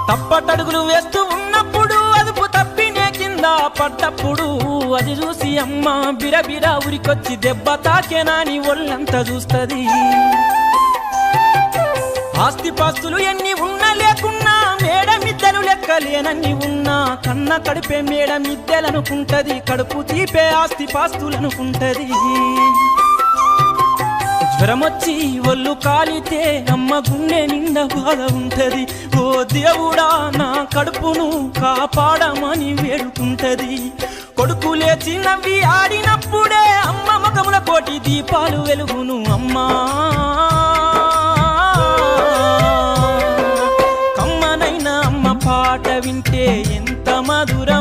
తప్పటడుగులు వేస్తూ ఉన్నప్పుడు అదుపు తప్పినే కింద పడ్డప్పుడు అది చూసి అమ్మ బిరబిరా ఉరికొచ్చి దెబ్బ తాకేనాని ఒళ్ళంతా చూస్తది. ఆస్తిపాస్తులు ఎన్ని ఉన్నా లేకున్నా మేడమిద్దెలు లెక్కలేనన్ని ఉన్నా కన్న కడిపే మేడమిద్దెలనుకుంటది, కడుపు తీపే ఆస్తిపాస్తులనుకుంటది. జ్వరమొచ్చి ఒళ్ళు కాలితే అమ్మ గుండె నిండా బాధ ఉంటది. ఓ దేవుడా నా కడుపును కాపాడమని వేడుకుంటది. కొడుకు లేచి నవ్వి ఆడినప్పుడే అమ్మ ముఖముల కోటి దీపాలు వెలుగును. అమ్మా కమ్మనైన అమ్మ పాట వింటే ఎంత మధురం.